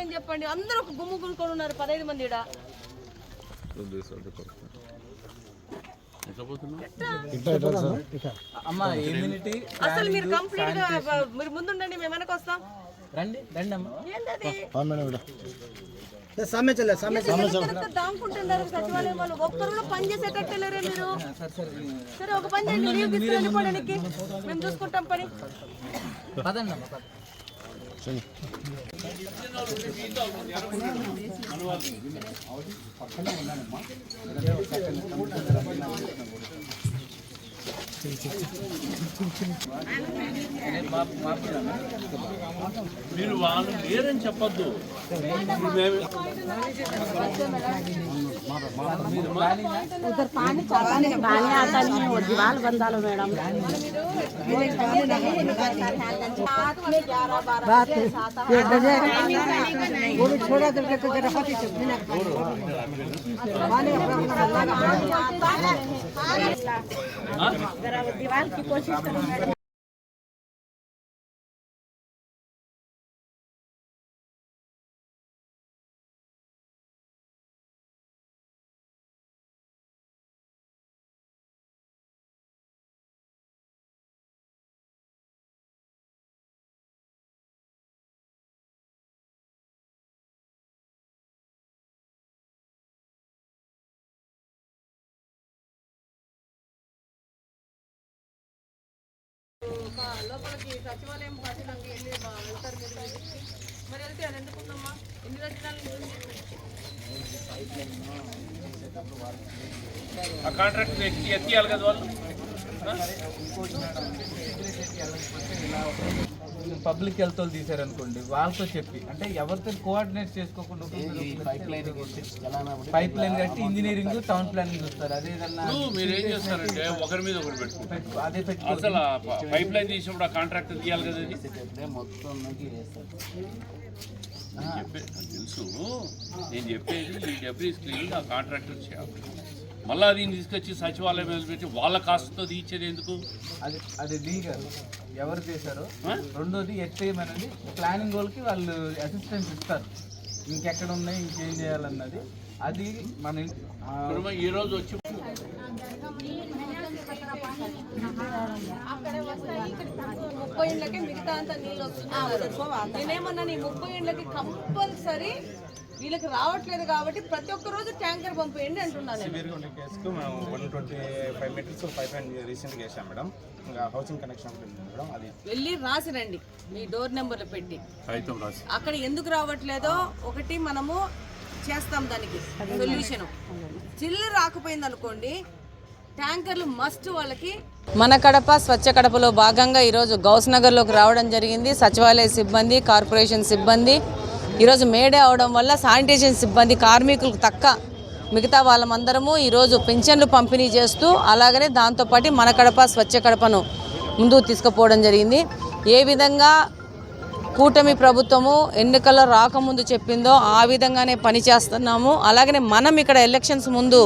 ఏమైంది చెప్పండి? అందరూ ఒక గుమ్ము గురుకొని ఉన్నారు 15 మంది. అసలు మీరు కంప్లీట్ గా మీరు ముందుండండి, మేము వెనక వస్తాం. రండి రండి అమ్మా. దాముకుంటున్నారు సచివాలయం వాళ్ళు. ఒక్కరు కూడా పని చేసేటట్టు లేరే మీరు. సరే ఒక పని చేయండి, లీవ్ తీసుకుని వెళ్ళిపోవడానికి మేము చూసుకుంటాం పని. మీరు వాళ్ళు లేరని చెప్పొద్దు. उधर पानी चाहता नहीं, पानी आता नहीं है, वो दीवार बंदा लो मैडम। बात ये बजे वो भी छोड़ा दे के तो जरा हाथी से बिना पानी जरा दीवार की कोशिश करो मैडम। లోపలికి సచివాలయం పార్టీలోకి వెళ్తారు మీరు. మరి వెళ్తే అది ఎందుకుందమ్మా? ఎన్ని రోజుల ఆ కాంట్రాక్ట్ ఎత్తియాలి కదా వాళ్ళు. పబ్లిక్ హెల్త్ వాళ్ళు తీసారనుకోండి, వాళ్ళతో చెప్పి అంటే ఎవరితో కోఆర్డినేట్ చేసుకోకుండా పైప్ లైన్ కట్టి ఇంజనీరింగ్ టౌన్ ప్లానింగ్ చూస్తారు. అదే మీరు ఏం చేస్తారంటే ఒకరి మీద ఒకరు పెట్టుకుంటారు. అదే అసలు పైప్ లైన్ తీసినప్పుడు ఆ కాంట్రాక్ట్ తీయాలి కదా. మొత్తం తెలుసు, నేను చెప్పేది ఈ డెబ్రీస్ క్లీనింగ్ ఆ కాంట్రాక్టర్ చేయాలి. మళ్ళీ దీన్ని తీసుకొచ్చి సచివాలయం పెట్టి వాళ్ళ కాస్ట్తో తీర్చేది ఎందుకు? అది లీగల్ ఎవరు చేశారో. రెండోది ఎత్తేయమనేది ప్లానింగ్ వాళ్ళకి వాళ్ళు అసిస్టెన్స్ ఇస్తారు, ఇంకెక్కడ ఉన్నాయి ఇంకేం చేయాలన్నది. అది మన ఈరోజు వచ్చి అక్కడే వస్తాయి. 30 ఏళ్ళకి మిగతా అంతా నీళ్ళు వస్తున్నారు. నేనేమన్నా 30 ఏళ్ళకి కంపల్సరీ వీళ్ళకి రావట్లేదు కాబట్టి ప్రతి ఒక్క రోజు ట్యాంకర్ పంపేయండి అంటున్నాను. కేసుకు మేము 125 మీటర్స్ పైప్ లైన్ రీసెంట్గా వేసాం మేడం. ఇంకా హౌసింగ్ కనెక్షన్ మేడం, అది వెళ్ళి రాసిరండి మీ డోర్ నెంబర్లు పెట్టి. అక్కడ ఎందుకు రావట్లేదో ఒకటి మనము చేస్తాం, దానికి సొల్యూషన్. చిల్లు రాకపోయింది అనుకోండి, ట్యాంకర్లు మస్ట్ వాళ్ళకి. మన కడప స్వచ్ఛ కడపలో భాగంగా ఈరోజు గౌస్ నగర్లోకి రావడం జరిగింది. సచివాలయ సిబ్బంది, కార్పొరేషన్ సిబ్బంది ఈరోజు మేడే అవడం వల్ల శానిటేషన్ సిబ్బంది కార్మికులకు తక్క మిగతా వాళ్ళమందరము ఈరోజు పెన్షన్లు పంపిణీ చేస్తూ అలాగనే దాంతోపాటు మన కడప స్వచ్ఛ కడపను ముందుకు తీసుకుపోవడం జరిగింది. ఏ విధంగా కూటమి ప్రభుత్వము ఎన్నికల్లో రాకముందు చెప్పిందో ఆ విధంగానే పనిచేస్తున్నాము. అలాగనే మనం ఇక్కడ ఎలక్షన్స్ ముందు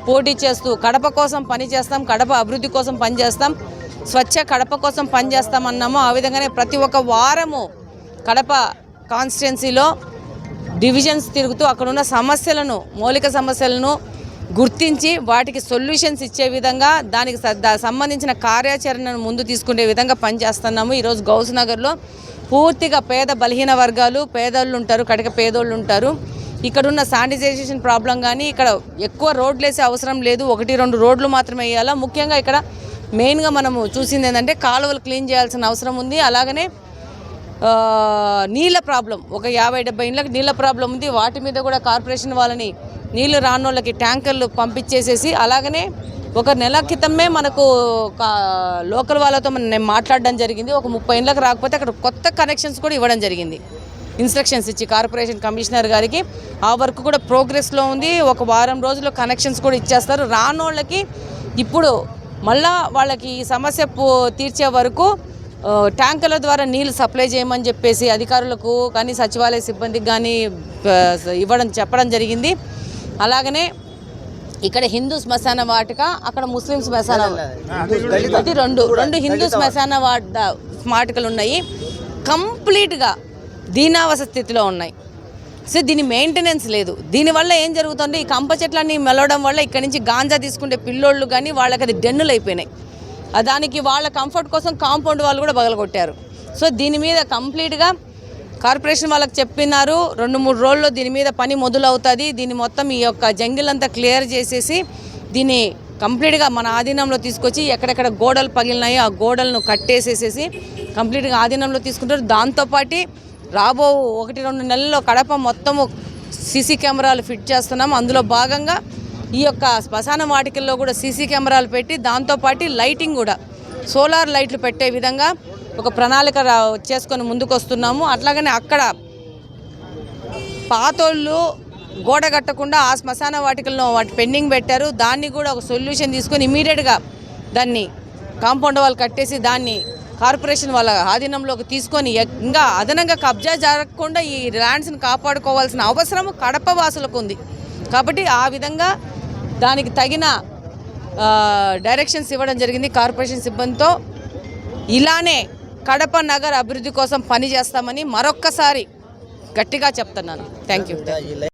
పోటీ చేస్తూ కడప కోసం పనిచేస్తాం, కడప అభివృద్ధి కోసం పనిచేస్తాం, స్వచ్ఛ కడప కోసం పనిచేస్తాం అన్నాము. ఆ విధంగానే ప్రతి ఒక్క వారము కడప కాన్స్టిట్యున్సీలో డివిజన్స్ తిరుగుతూ అక్కడున్న సమస్యలను, మౌలిక సమస్యలను గుర్తించి వాటికి సొల్యూషన్స్ ఇచ్చే విధంగా దానికి సంబంధించిన కార్యాచరణను ముందు తీసుకునే విధంగా పనిచేస్తున్నాము. ఈరోజు గౌస్ నగర్లో పూర్తిగా పేద బలహీన వర్గాలు, పేదోళ్ళు ఉంటారు, కటిక పేదోళ్ళు ఉంటారు. ఇక్కడున్న శానిటైజేషన్ ప్రాబ్లం కానీ ఇక్కడ ఎక్కువ రోడ్లు వేసే అవసరం లేదు, 1-2 రోడ్లు మాత్రమే వేయాలా. ముఖ్యంగా ఇక్కడ మెయిన్గా మనము చూసింది ఏంటంటే కాలువలు క్లీన్ చేయాల్సిన అవసరం ఉంది. అలాగనే నీళ్ళ ప్రాబ్లం, ఒక 50-70 ఇళ్ళకి నీళ్ళ ప్రాబ్లం ఉంది. వాటి మీద కూడా కార్పొరేషన్ వాళ్ళని నీళ్లు రానోళ్ళకి ట్యాంకర్లు పంపించేసేసి, అలాగనే ఒక నెల క్రితమే మనకు లోకల్ వాళ్ళతో నేను మాట్లాడడం జరిగింది. ఒక 30 ఇళ్ళకి రాకపోతే అక్కడ కొత్త కనెక్షన్స్ కూడా ఇవ్వడం జరిగింది, ఇన్స్ట్రక్షన్స్ ఇచ్చి కార్పొరేషన్ కమిషనర్ గారికి. ఆ వర్క్ కూడా ప్రోగ్రెస్లో ఉంది. ఒక వారం రోజుల్లో కనెక్షన్స్ కూడా ఇచ్చేస్తారు. రానోళ్ళకి ఇప్పుడు మళ్ళా వాళ్ళకి ఈ సమస్య తీర్చే వరకు ట్యాంకర్ల ద్వారా నీళ్ళు సప్లై చేయమని చెప్పేసి అధికారులకు కానీ సచివాలయ సిబ్బందికి కానీ చెప్పడం జరిగింది. అలాగనే ఇక్కడ హిందూ శ్మశాన వాటిక, అక్కడ ముస్లిం శ్మశాన, ఇది రెండు హిందూ శ్మశాన వాటికలు ఉన్నాయి. కంప్లీట్గా దీనావస స్థితిలో ఉన్నాయి. సో దీని మెయింటెనెన్స్ లేదు. దీనివల్ల ఏం జరుగుతుంది, ఈ కంప చెట్లన్నీ మెలవడం వల్ల ఇక్కడ నుంచి గాంజా తీసుకుంటే పిల్లోళ్ళు కానీ వాళ్ళకి అది డెన్నులు అయిపోయినాయి. దానికి వాళ్ళ కంఫర్ట్ కోసం కాంపౌండ్ వాళ్ళు కూడా పగలగొట్టారు. సో దీని మీద కంప్లీట్గా కార్పొరేషన్ వాళ్ళకి చెప్పినారు 2-3 రోజుల్లో దీని మీద పని మొదలవుతుంది. దీన్ని మొత్తం ఈ యొక్క జంగిల్ అంతా క్లియర్ చేసేసి దీన్ని కంప్లీట్గా మన ఆధీనంలో తీసుకొచ్చి ఎక్కడెక్కడ గోడలు పగిలినాయో ఆ గోడలను కట్టేసేసేసి కంప్లీట్గా ఆధీనంలో తీసుకుంటారు. దాంతోపాటు రాబో 1-2 నెలల్లో కడప మొత్తము సీసీ కెమెరాలు ఫిట్ చేస్తున్నాము. అందులో భాగంగా ఈ యొక్క శ్మశాన వాటికల్లో కూడా సీసీ కెమెరాలు పెట్టి దాంతోపాటు లైటింగ్ కూడా సోలార్ లైట్లు పెట్టే విధంగా ఒక ప్రణాళిక చేసుకొని ముందుకు వస్తున్నాము. అట్లాగనే అక్కడ పాతోళ్ళు గోడ కట్టకుండా ఆ శ్మశాన వాటికల్లో వాటి పెండింగ్ పెట్టారు. దాన్ని కూడా ఒక సొల్యూషన్ తీసుకొని ఇమీడియట్గా దాన్ని కాంపౌండ్ వాళ్ళు కట్టేసి దాన్ని కార్పొరేషన్ వాళ్ళ ఆధీనంలోకి తీసుకొని ఇంకా అదనంగా కబ్జా జరగకుండా ఈ ల్యాండ్స్ని కాపాడుకోవాల్సిన అవసరం కడప వాసులకు ఉంది. కాబట్టి ఆ విధంగా దానికి తగిన డైరెక్షన్స్ ఇవ్వడం జరిగింది కార్పొరేషన్ సిబ్బందితో. ఇలానే కడప నగర అభివృద్ధి కోసం పనిచేస్తామని మరొక్కసారి గట్టిగా చెప్తున్నాను. Thank you.